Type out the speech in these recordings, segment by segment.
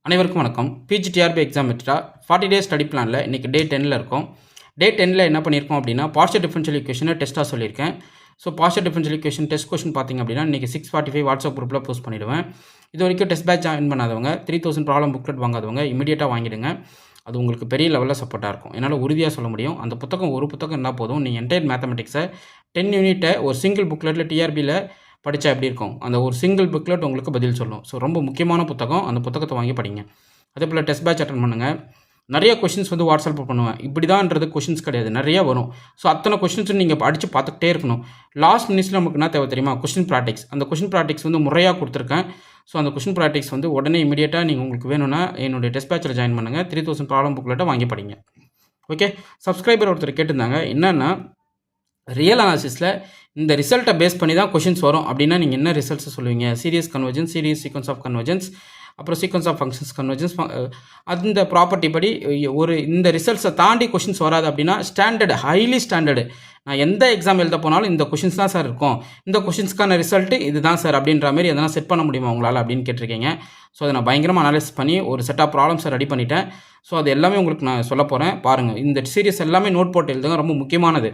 அனைவருக்கும் வணக்கம். PGTRB exam விட்டா 40 டேஸ் ஸ்டடி பிளானில் இன்றைக்கி டே 10ல் இருக்கும். டே 10ல் என்ன பண்ணியிருக்கோம் அப்படின்னா பார்ஷியல் டிஃபரன்ஷியல் ஈக்குவேஷனை டெஸ்ட்டாக சொல்லியிருக்கேன். So partial differential equation test question பார்த்திங்க அப்படின்னா இன்றைக்கி 6:45 வாட்ஸ்அப் குரூப்பில் போஸ்ட் பண்ணிவிடுவேன். இது வரைக்கும் டெஸ்ட் பேட்ச் ஜாயின் பண்ணாதவங்க 3000 ப்ராப்ளம் புக்லெட் வாங்காதவங்க இமீடியட்டாக வாங்கிடுங்க. அது உங்களுக்கு பெரிய லெவலில் சப்போர்ட்டாக இருக்கும். என்னால் உறுதியாக சொல்ல முடியும். அந்த புத்தகம் ஒரு புத்தகம் என்ன போதும், நீங்கள் என்டையர் மேத்தமெட்டிக்ஸை 10 யூனிட்டை ஒரு சிங்கிள் புக்லெட்டில் டிஆர்பியில் படித்தா எப்படி இருக்கும், அந்த ஒரு சிங்கிள் புக்லெட் உங்களுக்கு பதில் சொல்லும். ஸோ ரொம்ப முக்கியமான புத்தகம். அந்த புத்தகத்தை வாங்கி படிங்க. அதே போல் டெஸ்ட் பேட்ச் அட்டன் பண்ணுங்கள். நிறைய கொஷின்ஸ் வந்து வாட்ஸ்அப்பில் பண்ணுவேன். இப்படி தான்ன்றது கொஷின்ஸ் கிடையாது, நிறையா வரும். ஸோ அத்தனை கொஷின்ஸும் நீங்கள் படித்து பார்த்துக்கிட்டே இருக்கணும். லாஸ்ட் மினிட்ஸில் நமக்கு என்ன தேவை தெரியுமா, கொஷின் ப்ராக்டிக்ஸ். அந்த கொஷின் ப்ராக்டிக்ஸ் வந்து முறையாக கொடுத்துருக்கேன். ஸோ அந்த கொஷின் ப்ராக்டிக்ஸ் வந்து உடனே இமீடியட்டாக நீங்கள் உங்களுக்கு வேணும்னா என்னுடைய டெஸ்ட் பேட்சில் ஜாயின் பண்ணுங்கள். 3000 ப்ராப்ளம் புக்லெட்டை வாங்கி படிங்க. ஓகே. சப்ஸ்கிரைபர் ஒருத்தர் கேட்டிருந்தாங்க, என்னென்னா ரியல் அனாலிசிஸில் இந்த ரிசல்ட்டை பேஸ் பண்ணி தான் கொஷின்ஸ் வரும் அப்படின்னா நீங்கள் என்ன ரிசல்ட்ஸ் சொல்லுவீங்க? Series convergence, series sequence of convergence, அப்புறம் சீக்வன்ஸ் ஆஃப் ஃபங்க்ஷன்ஸ் கன்வர்ஜென்ஸ். அந்த ப்ராப்பர்ட்டி படி ஒரு இந்த ரிசல்ட்ஸை தாண்டி கொஷின்ஸ் வராது அப்படின்னா ஸ்டாண்டர்டு, ஹைலி ஸ்டாண்டர்டு, நான் எந்த எக்ஸாம் எழுத போனாலும் இந்த கொஷின்ஸ் தான் சார் இருக்கும், இந்த கொஷின்ஸ்க்கான ரிசல்ட்டு இது தான் சார் அப்படின்ற மாதிரி எதனா செட் பண்ண முடியுமா உங்களால் அப்படின்னு கேட்டிருக்கீங்க. ஸோ அதை நான் பயங்கரமாக அனலைஸ் பண்ணி ஒரு செட் ஆஃப் ப்ராப்ளம்ஸை ரெடி பண்ணிட்டேன். ஸோ அது எல்லாமே உங்களுக்கு நான் சொல்ல போகிறேன். பாருங்கள், இந்த சீரியஸ் எல்லாமே நோட் போட்டு எழுதுங்க, ரொம்ப முக்கியமானது.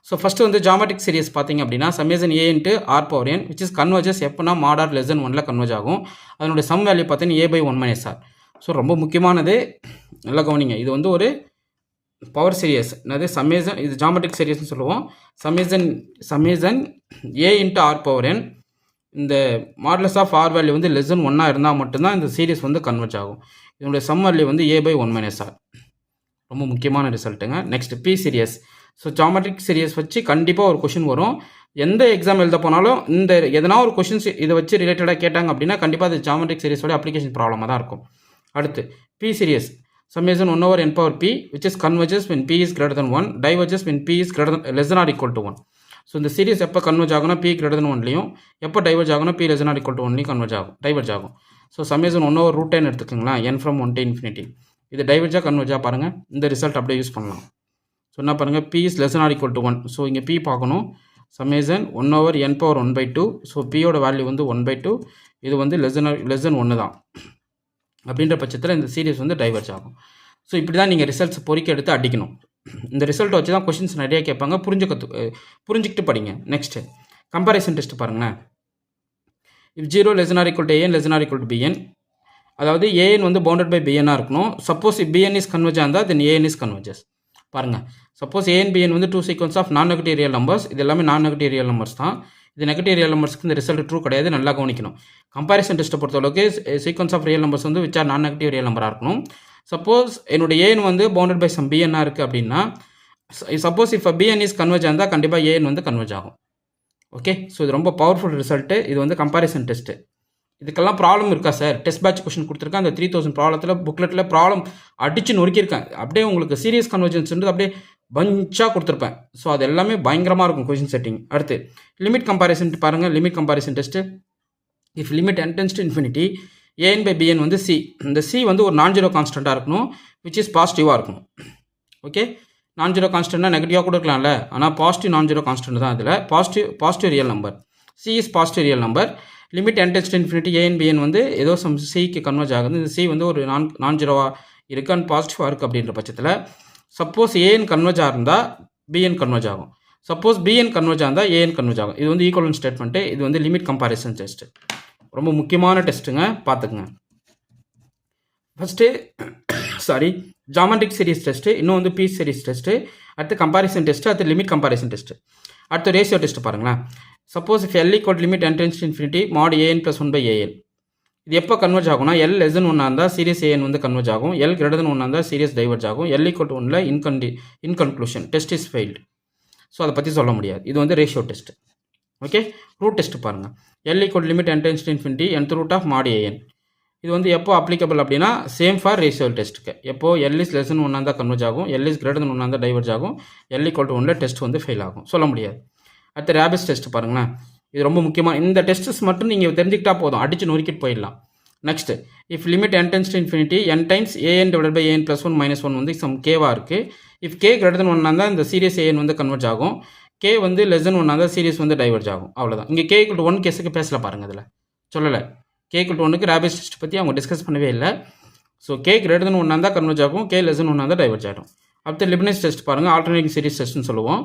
ஸோ ஃபஸ்ட்டு வந்து ஜாமெட்ரிக் சீரியஸ் பார்த்திங்க அப்படின்னா summation a into r power n which is converges எப்போனா mod r less than 1ல் கன்வர்ஜ் ஆகும். அதனுடைய சம் வேல்யூ பார்த்தீங்கன்னா a/1 - r. ஸோ ரொம்ப முக்கியமானது, நல்லா கவனிங்க. இது வந்து ஒரு பவர் சீரியஸ், அதாவது சம்மேஷன், இது ஜாமெட்ரிக் சீரியஸ்னு சொல்லுவோம். Summation a into r power n, இந்த மாடுலஸ் ஆஃப் ஆர் வேல்யூ வந்து less than 1 இருந்தால் மட்டும்தான் இந்த சீரியஸ் வந்து கன்வர்ஜ் ஆகும். இதனுடைய சம் வேல்யூ வந்து a/1 - r. ரொம்ப முக்கியமான ரிசல்ட்டுங்க. Next p series. So geometric series வச்சு கண்டிப்பாக ஒரு கொஷின் வரும். எந்த எக்ஸாம் எழுத போனாலும் இந்த எதனா ஒரு கொஷின்ஸ் இதை வச்சு ரிலேட்டடாக கேட்டாங்க அப்படின்னா கண்டிப்பாக அது ஜாமெட்ரிக் சீரியஸோட அப்ளிகேஷன் ப்ராப்ளமாக தான் இருக்கும். அடுத்து p series, summation 1/n/p which is converges when p is greater than 1, diverges when p is less than or equal to 1. So இந்த சீரியஸ் எப்போ கன்வர்ஜ் ஆகும்னா p greater than 1லையும், எப்போ டைவர்ஜ் ஆகும்னா p less than or equal to 1லையும் diverge ஆகும். So summation 1/√10 எடுத்துக்கோங்களா, n from 1 to infinity. இது டைவர்ஜாக கன்வர்ஜாக பாருங்கள், இந்த ரிசல்ட் அப்படியே யூஸ் பண்ணலாம். ஸோ என்ன பாருங்கள், p is less than or equal to 1. So இங்கே p பார்க்கணும். Summation 1/n/1/2. ஸோ பியோட வேல்யூ வந்து 1/2. இது வந்து less than 1 தான். அப்படின்ற பட்சத்தில் இந்த சீரியஸ் வந்து டைவர்ஜ் ஆகும். ஸோ இப்படி தான் நீங்கள் ரிசல்ட்ஸ் பொறிக்க எடுத்து அடிக்கணும். இந்த ரிசல்ட்டை வச்சு தான் கொஷின்ஸ் நிறைய கேட்பாங்க. புரிஞ்சுக்கிட்டு படிங்க. நெக்ஸ்ட்டு கம்பேரிசன் டெஸ்ட் பாருங்களேன். If 0 less than or equal to an less than or equal to bn, அதாவது an வந்து பவுண்டட் பை bn இருக்கணும். சப்போஸ் bn இஸ் கன்வர்ஜ் இருந்தால் தென் an இஸ் கன்வர்ஜஸ். பாருங்கள், சப்போஸ் an bn வந்து 2 சீக்வன்ஸ் ஆஃப் நான் negative real numbers. இது எல்லாமே நான் நெகட்டிவ் ரியல் நம்பர்ஸ் தான். இது நெகட்டிவ் ரியல் நம்பர்ஸ்க்கு இந்த ரிசல்ட் ட்ரூ கிடையாது, நல்லா கவனிக்கணும். கம்பேரிசன் டெஸ்ட்டை பொறுத்தளவுக்கு சீக்வன்ஸ் ஆஃப் ரியல் நம்பர்ஸ் வந்து விச் ஆர் நான் நெகட்டிவ் ரியல் நம்பராக இருக்கணும். சப்போஸ் என்னுடைய an வந்து பவுண்டட் பை சம் bn இருக்குது அப்படின்னா, சப்போஸ் இப்போ bn இஸ் கன்வர்ஜ் இருந்தால் கண்டிப்பாக an வந்து கன்வர்ஜ் ஆகும். ஓகே. ஸோ இது ரொம்ப பவர்ஃபுல் ரிசல்ட்டு. இது வந்து கம்பேரிசன் டெஸ்ட்டு. இதுக்கெல்லாம் ப்ராப்ளம் இருக்கா சார்? டெஸ்ட் பேட்ச் கொஷின் கொடுத்துருக்கேன். அந்த 3000 ப்ராப்ளத்தில் புக்லெட்டில் ப்ராப்ளம் அடித்து நொறுக்கியிருக்கேன். அப்படியே உங்களுக்கு சீரியஸ் கன்வர்ஜென்ஸ்ன்றது அப்படியே பஞ்சாக கொடுத்துருப்பேன். ஸோ அது எல்லாமே பயங்கரமாக இருக்கும் கொஷின் செட்டிங். அடுத்து லிமிட் கம்பேரிசன் பாருங்கள். Limit comparison test. If limit n tends to infinity an/bn வந்து சி, இந்த சி வந்து ஒரு நான் ஜீரோ கான்ஸ்டண்ட்டாக இருக்கணும், விச் இஸ் பாசிட்டிவாக இருக்கணும். ஓகே. நான் ஜீரோ கான்ஸ்டன்ட்னா நெகட்டிவாக கொடுக்கலாம்ல, ஆனால் பாசிட்டிவ் நான் ஜீரோ கான்ஸ்டன்ட் தான். இதில் positive real number. C is positive real number. Limit n tends to infinity an/bn வந்து ஏதோ சம் சிக்கு கன்வர்ஜ் ஆகுது. இந்த சி வந்து ஒரு நான் ஜீரோவாக இருக்குது அண்ட் பாசிட்டிவாக இருக்குது அப்படின்ற பட்சத்தில் சப்போஸ் an கன்வர்ஜ் இருந்தால் bn கன்வர்ஜ் ஆகும். சப்போஸ் bn கன்வர்ஜ் இருந்தால் an கன்வர்ஜ் ஆகும். இது வந்து ஈக்குவலன்ட் ஸ்டேட்மெண்ட்டு. இது வந்து லிமிட் கம்பேரிசன் டெஸ்ட்டு. ரொம்ப முக்கியமான டெஸ்ட்டுங்க, பார்த்துக்குங்க. ஃபஸ்ட்டு ஜாமெட்ரிக் சீரிஸ் டெஸ்ட்டு, இன்னும் வந்து பீஸ் சீரிஸ் டெஸ்ட்டு, அடுத்து கம்பேரிசன் டெஸ்ட்டு, அடுத்து லிமிட் கம்பேரிசன் டெஸ்ட்டு, அடுத்து ரேஷியோ டெஸ்ட்டு பாருங்களேன். Suppose if L equal limit n tends to infinity mod an plus 1/an, இது எப்போ கன்வர்ஜ் ஆகும்னா L less than 1 இருந்தால் சீரியஸ் an வந்து கன்வர்ஜ் ஆகும். L greater than 1 இருந்தால் சீரியஸ் டைவர்ஜ் ஆகும். L equal to 1ல inconclusive test is failed. So அதை பற்றி சொல்ல முடியாது. இது வந்து ratio test. Okay. Root test பாருங்கள். L equal to limit n tends to infinity nth root of mod an. இது வந்து எப்போ அப்ளிகபிள் அப்படின்னா சேம் ஃபார் ரேஷியோ டெஸ்ட்டுக்கு. எப்போ L is less than 1 இருந்தால் கன்வர்ஜ் ஆகும், L is greater than 1 இருந்தால் டைவர்ஜ் ஆகும், L equal to 1ல டெஸ்ட் வந்து ஃபெயில் ஆகும். சொல்ல முடியாது. அடுத்து ரேபிஸ் டெஸ்ட் பாருங்களேன். இது ரொம்ப முக்கியமான இந்த டெஸ்ட்ஸ் மட்டும் நீங்கள் தெரிஞ்சுக்கிட்டா போதும், அடித்து நொறுக்கிட்டு போயிடலாம். Next if limit n tends to infinity n times an divided by an plus 1 minus 1 வந்து சம் கேவாக இருக்குது. இஃப் k greater than 1 இருந்தால் இந்த சீரியஸ் an வந்து கன்வர்ஜ் ஆகும். k வந்து less than 1 இருந்தால் சீரியஸ் வந்து டைவர்ஜ் ஆகும். அவ்வளோதான். இங்கே k equal to 1 கேஸுக்கு பேசல பாருங்கள். இதில் சொல்லலை. k equal to 1க்கு ரேபிஸ் டெஸ்ட் பற்றி அவங்க டிஸ்கஸ் பண்ணவே இல்லை. ஸோ கே கிரேட்டர் தென் 1 இருந்தால் கன்வர்ஜ் ஆகும், கே லெஸ் தென் 1 இருந்தால் டைவர்ஜ் ஆகிடும். அடுத்து லிப்னிஸ் டெஸ்ட் பாருங்கள், ஆல்டர்னேட்டிங் சீரிஸ் டெஸ்ட்னு சொல்லுவோம்.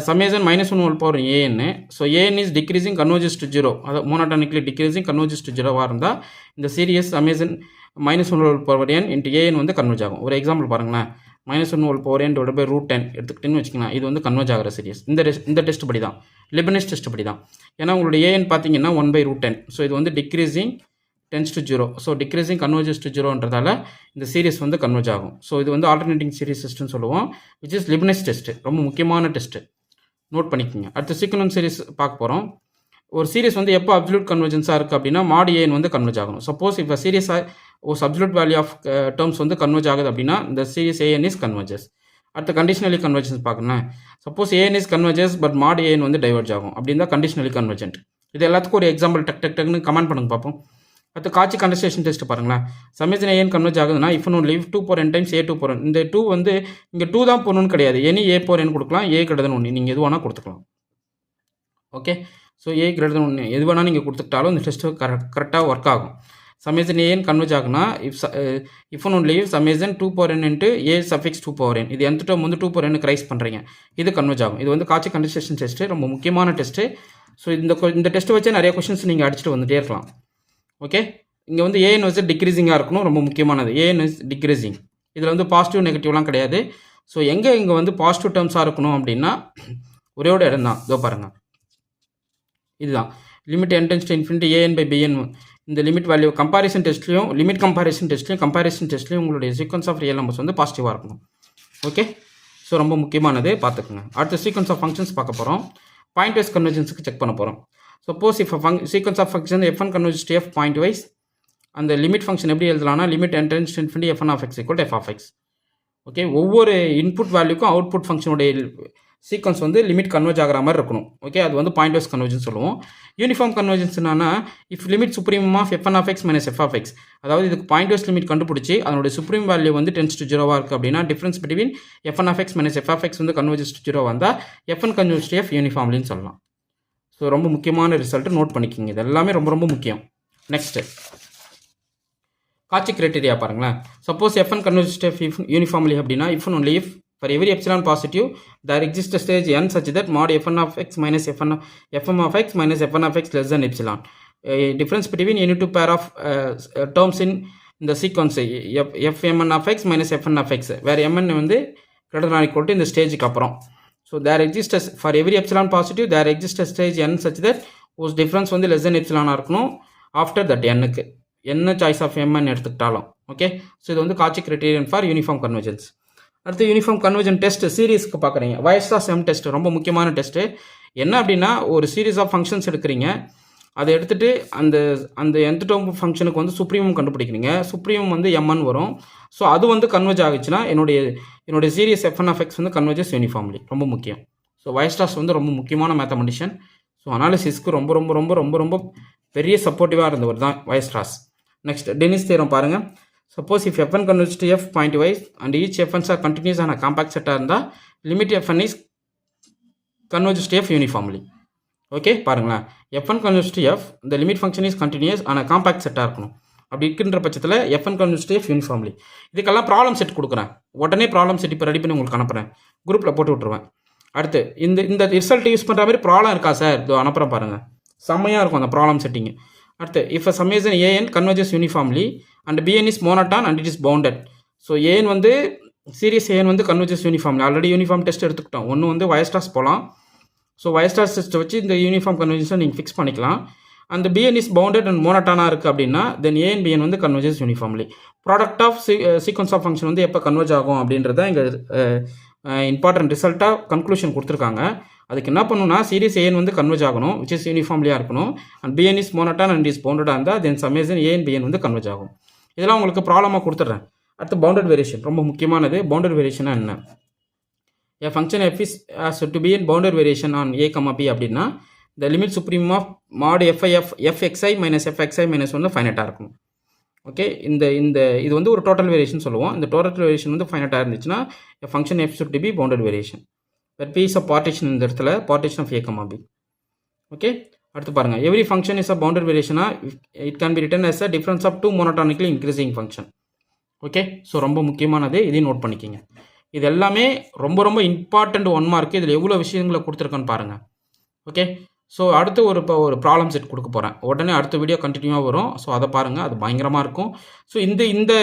Summation -1 whole power a n. So a n is decreasing converges to 0, அதாவது மோனோட்டானிக்லி டிக்ரீசிங் கன்வர்ஜஸ் டு 0வாக இருந்தால் இந்த series summation -1 whole power n into a n வந்து கன்வர்ஜ் ஆகும். ஒரு எக்ஸாம்பிள் பாருங்களேன், -1 whole power n divide by √10 எடுத்துக்கிட்டேன்னு வச்சுக்கலாம். இது வந்து கன்வர்ஜ் ஆகிற சீரியஸ். இந்த டெஸ்ட் படி தான், லிபனிஸ் டெஸ்ட் படி தான். ஏன்னா உங்களுடைய ஏஎன் பார்த்தீங்கன்னா 1/√10. ஸோ இது வந்து decreasing tends to 0. So decreasing converges to 0ன்றதால இந்த சீரிஸ் வந்து கன்வர்ஜ் ஆகும். ஸோ இது வந்து ஆல்டர்னேட்டிங் சீரிஸ் டெஸ்ட்னு சொல்லுவோம், விச் இஸ் லிபனிஸ் டெஸ்ட்டு. ரொம்ப முக்கியமான டெஸ்ட்டு, நோட் பண்ணிக்கோங்க. அடுத்து சீக்வென்ஸ் சீரிஸ் பார்க்க போகிறோம். ஒரு சீரிஸ் வந்து எப்போ அப்சல்யூட் கன்வர்ஜென்ஸாக இருக்குது அப்படின்னா மாட் ஏஎன் வந்து கன்வர்ஜ் ஆகணும். சப்போஸ் இப்போ சீரியஸாக ஒரு அப்சல்யூட் வேல்யூ ஆஃப் டேர்ம்ஸ் வந்து கன்வர்ஜ் ஆகுது அப்படின்னா இந்த சீரிஸ் ஏஎன் இஸ் கன்வர்ஜஸ். அடுத்து கண்டிஷனலி கன்வர்ஜன்ஸ் பார்க்கணும். Suppose a n is converges but mod a n வந்து டைவர்ஜ் ஆகும் அப்படின்னா கண்டிஷனலி கன்வர்ஜென்ட். இது எல்லாத்துக்கும் ஒரு எக்ஸாம்பிள் டக்குன்னு கமெண்ட் பண்ணுங்க பார்ப்போம். அடுத்து காட்சி கண்டென்சேஷன் டெஸ்ட் பாருங்களேன். சமேசன் ஏஎன் கன்வர்ஜ் ஆகுதுன்னா if no leave 2/n times a 2/n. இந்த 2 வந்து இங்கே 2 தான் போகணும்னு கிடையாது, எனி a/n கொடுக்கலாம், a greater than 1 நீங்கள் எது வேணால் கொடுத்துக்கலாம். Okay, so a greater than 1 எது வேணால் நீங்கள் கொடுத்துக்கிட்டாலும் இந்த டெஸ்ட்டு கரெக்டாக ஒர்க் ஆகும். சமேசன் ஏஎன் கன்வர்ஜ் ஆகுனா if no leave summation 2/n into a suffix 2/n. இது எந்த டேர்ம் வந்து 2/n ரைஸ் பண்ணுறீங்க, இது கன்வர்ஜ் ஆகும். இது வந்து காட்சி கண்டென்சேஷன் டெஸ்ட்டு, ரொம்ப முக்கியமான டெஸ்ட்டு. ஸோ இந்த டெஸ்ட்டு வச்சு நிறைய கொஷின்ஸ் நீங்கள் அடிச்சுட்டு வந்துட்டே இருக்கலாம். ஓகே, இங்கே வந்து ஏஎன் வந்து டிக்ரீசிங்காக இருக்கணும், ரொம்ப முக்கியமானது. ஏஎன் இஸ் டிக்ரீசிங், இதில் வந்து பாசிட்டிவ் நெகட்டிவ்லாம் கிடையாது. ஸோ இங்கே வந்து பாசிட்டிவ் டேர்ம்ஸாக இருக்கணும் அப்படின்னா ஒரே ஒரு இடம் தான், இதோ பாருங்கள், இதுதான் limit n tends to infinity an by bn. இந்த லிமிட் வேல்யூ கம்பாரிசன் டெஸ்ட்லையும் லிமிட் கம்பாரிசன் டெஸ்ட்லையும் உங்களுடைய சீக்வன்ஸ் ஆஃப் ரியல் நம்பர்ஸ் வந்து பாசிட்டிவாக இருக்கணும். ஓகே, ஸோ ரொம்ப முக்கியமானது, பார்த்துக்குங்க. அடுத்த சீக்வன்ஸ் ஆஃப் ஃபங்க்ஷன்ஸ் பார்க்க போகிறோம். பாயிண்ட் வைஸ் கன்வர்ஜென்ஸுக்கு செக் பண்ண போகிறோம். சப்போஸ் இப்போ sequence of function f1 converges to f point wise, அந்த லிமிட் ஃபங்க்ஷன் எப்படி எழுதலாம்னா limit n tends to infinity f1 of x equal f of x. Okay, ஒவ்வொரு input வேல்யூக்கும் அவுட்புட் ஃபங்க்ஷனுடைய சீக்வன்ஸ் வந்து லிமிட் கன்வர்ஜ் ஆகிற மாதிரி இருக்கணும். ஓகே, அது வந்து பாயிண்ட் வைஸ் கன்வர்ஜன்ஸ் சொல்லுவோம். யூனிஃபார்ம் கன்வர்ஜன்ஸ் என்னன்னா if limit supreme of f1 of x minus f of x, அதாவது இதுக்கு பாயிண்ட் வைஸ் லிமிட் கண்டுபிடிச்சி அதனுடைய சுப்ரீம் வேல்யூ வந்து டென்ஸ் டு 0வாக இருக்குது அப்படின்னா difference between f1 of x minus f of x வந்து கன்வர்ஜஸ் டு 0 வந்தால் f1 கன்வர்ஜ் டு f யூனிஃபார்ம்லின்னு சொல்லலாம். ஸோ ரொம்ப முக்கியமான ரிசல்ட்டு நோட் பண்ணிக்கிங்க, இது எல்லாமே ரொம்ப ரொம்ப முக்கியம். நெக்ஸ்ட்டு காட்சி கிரைட்டீரியா பாருங்களேன். Suppose f1 converges to f uniformly அப்படின்னா if and only if for every epsilon positive there exists a stage n such that mod f1 of x minus fm of x minus f1 of x less than epsilon. Difference between any two pair of terms in the sequence fmn of x minus fn of x, where mn வந்து greater than or equal to இந்த ஸ்டேஜுக்கு அப்புறம். So there exists for every epsilon positive there exists a stage n such that whose difference வந்து less than epsilon இருக்கணும் after that n-க்கு என்ன choice of mn எடுத்துக்கிட்டாலும். Okay, so இது வந்து காட்சி கிரைட்டீரியன் ஃபார் யூனிஃபார்ம் கன்வர்ஜென்ஸ். அடுத்து யூனிஃபார்ம் கன்வர்ஜன் டெஸ்ட் சீரீஸ்க்கு பார்க்குறீங்க. வயஸ்டாஸ் M test ரொம்ப முக்கியமான டெஸ்ட்டு. என்ன அப்படின்னா ஒரு சீரீஸ் ஆஃப் ஃபங்க்ஷன்ஸ் எடுக்கிறீங்க, அதை எடுத்துகிட்டு அந்த nth டேர்ம் ஃபங்க்ஷனுக்கு வந்து சுப்ரீமம் கண்டுபிடிக்கிறீங்க. சுப்ரீமம் வந்து mn வரும். ஸோ அது வந்து கன்வர்ஜ் ஆகிச்சுன்னா என்னுடைய சீரியஸ் f1 of x வந்து கன்வர்ஜஸ் யூனிஃபார்ம்லி, ரொம்ப முக்கியம். ஸோ வயஸ்டாஸ் வந்து ரொம்ப முக்கியமான மேத்தமெட்டிஷியன். ஸோ அனாலிசிஸ்க்கு ரொம்ப ரொம்ப ரொம்ப ரொம்ப ரொம்ப பெரிய சப்போர்ட்டிவாக இருந்தவர் தான் வயஸ்டாஸ். நெக்ஸ்ட் டெனிஸ் தியரம் பாருங்கள். Suppose if f1 converge to f point wise and each f1s are continuous ஆன காம்பாக்ட் செட்டாக இருந்தால் limit f1 is converges to f uniformly. Okay, பாருங்களேன், f1 கன்வர்ஜ் டு f இந்த லிமிட் ஃபங்க்ஷன் இஸ் கண்டினியூஸ் ஆனால் compact செட்டாக இருக்கணும். அப்படி இருக்கின்ற பட்சத்தில் f1 converge to f uniformly. இதுக்கெல்லாம் ப்ராப்ளம் செட் கொடுக்குறேன், உடனே ப்ராப்ளம் செட் இப்போ ரெடி பண்ணி உங்களுக்கு அனுப்புகிறேன், குரூப்பில் போட்டு விட்டுருவேன். அடுத்து இந்த ரிசல்ட் யூஸ் பண்ணுற மாதிரி ப்ராப்ளம் இருக்கா சார், இதோ அனுப்புகிறேன் பாருங்கள், செம்மையாக இருக்கும் அந்த ப்ராப்ளம் செட்டிங்கு. அடுத்து if a summation an converges uniformly and bn is monoton and it is bounded. So an வந்து சீரியஸ் an வந்து converges uniformly. Already uniform test எடுத்துக்கிட்டோம். ஒன்று வந்து வயஸ்டாஸ் போகலாம். ஸோ வயஸ்டாஸ் டெஸ்ட்டை வச்சு இந்த யூனிஃபார்ம் கன்வர்ஜன்ஸை நீங்கள் ஃபிக்ஸ் பண்ணிக்கலாம். அந்த bn is bounded and monotonனாக இருக்குது அப்படின்னா தென் an bn வந்து converges uniformly. Product of sequence of function வந்து எப்போ கன்வர்ஜ் ஆகும் அப்படின்றத இங்கே இம்பார்ட்டன்ட் ரிசல்ட்டாக கன்க்ளூஷன் கொடுத்துருக்காங்க. அதுக்கு என்ன பண்ணணும்னா சீரிஸ் an வந்து கன்வர்ஜ் ஆகணும், விச் இஸ் யூனிஃபார்ம்லியாக இருக்கணும். And bn is monotone and is பவுண்டடாக இருந்தால் தென் சமேசன் an bn வந்து கன்வர்ஜ் ஆகும். இதெல்லாம் உங்களுக்கு ப்ராப்ளமாக கொடுத்துட்றேன். அடுத்து பவுண்டட் வேரியேஷன் ரொம்ப முக்கியமானது. பவுண்டட் வேரியேஷனாக என்ன? a function f is has to be in bounded variation on a comma b அப்படின்னா the limit supreme of mod fxi minus fxi minus 1 ஃபைனட்டாக இருக்கும். ஓகே, இது வந்து ஒரு டோட்டல் வேரியேஷன் சொல்லுவோம். இந்த டோட்டல் வேரியேஷன் வந்து ஃபைனட்டாக இருந்துச்சுன்னா a function f should be bounded variation. that p is a partition இந்த இடத்துல partition of a comma b. Okay, அடுத்து பாருங்கள், every function is a bounded variation. It can be written as a difference of two monotonically increasing function. Okay, so ரொம்ப முக்கியமானது, இதையும் note பண்ணிக்கோங்க. இது எல்லாமே ரொம்ப ரொம்ப இம்பார்ட்டண்ட் 1 மார்க்கு. இதில் எவ்வளோ விஷயங்களை கொடுத்துருக்கேன்னு பாருங்கள். ஓகே, ஸோ அடுத்து இப்போ ஒரு ப்ராப்ளம் செட் கொடுக்க போகிறேன். உடனே அடுத்த வீடியோ கண்டினியூவாக வரும். ஸோ அதை பாருங்கள், அது பயங்கரமாக இருக்கும். ஸோ இந்த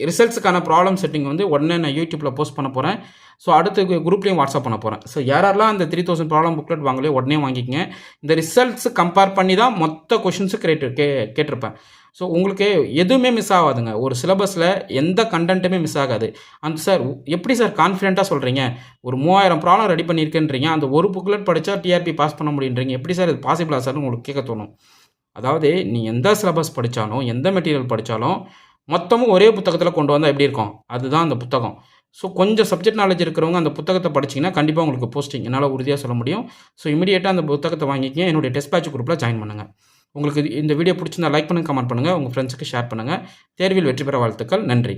ரிசல்ட்ஸுக்கான ப்ராப்ளம் செட்டிங் வந்து உடனே நான் யூடியூப்பில் போஸ்ட் பண்ண போகிறேன். ஸோ அடுத்த குரூப்லேயும் வாட்ஸ்அப் பண்ண போகிறேன். ஸோ யாரெல்லாம் அந்த 3000 ப்ராப்ளம் புக்லெட் வாங்கலையோ உடனே வாங்கிக்கங்க. இந்த ரிசல்ட்ஸ் கம்பேர் பண்ணி தான் மொத்த கொஷின்ஸு கேட்டிருப்பேன். ஸோ உங்களுக்கு எதுவுமே மிஸ் ஆகாதுங்க. ஒரு சிலபஸில் எந்த கண்டென்ட்டுமே மிஸ் ஆகாது. அந்த சார் எப்படி சார் கான்ஃபிடென்ட்டாக சொல்கிறீங்க, ஒரு 3000 ப்ராப்ளம் ரெடி பண்ணியிருக்கேன்றீங்க, அந்த ஒரு புக்லெட் படித்தா டிஆர்பி பாஸ் பண்ண முடியுன்றீங்க, எப்படி சார் இது பாசிபிளா சார்னு உங்களுக்கு கேட்க தோணும். அதாவது நீ எந்த சிலபஸ் படித்தாலும் எந்த மெட்டீரியல் படித்தாலும் மொத்தமும் ஒரே புத்தகத்தில் கொண்டு வந்தால் எப்படி இருக்கும், அதுதான் அந்த புத்தகம். ஸோ கொஞ்சம் சப்ஜெக்ட் நாலேஜ் இருக்கிறவங்க அந்த புத்தகத்தை படிச்சிங்கன்னா கண்டிப்பாக உங்களுக்கு போஸ்டிங் என்னால் உறுதியாக சொல்ல முடியும். ஸோ இமீடியட்டாக அந்த புத்தகத்தை வாங்கிக்கிங்க. என்னுடைய டெஸ்ட் பேட்ச் குரூப்பில் ஜாயின் பண்ணுங்கள். உங்களுக்கு இந்த வீடியோ பிடிச்சிருந்தா லைக் பண்ணுங்கள், கமெண்ட் பண்ணுங்கள், உங்கள் ஃப்ரெண்ட்ஸுக்கு ஷேர் பண்ணுங்கள். தேர்வில் வெற்றி பெற வாழ்த்துக்கள். நன்றி.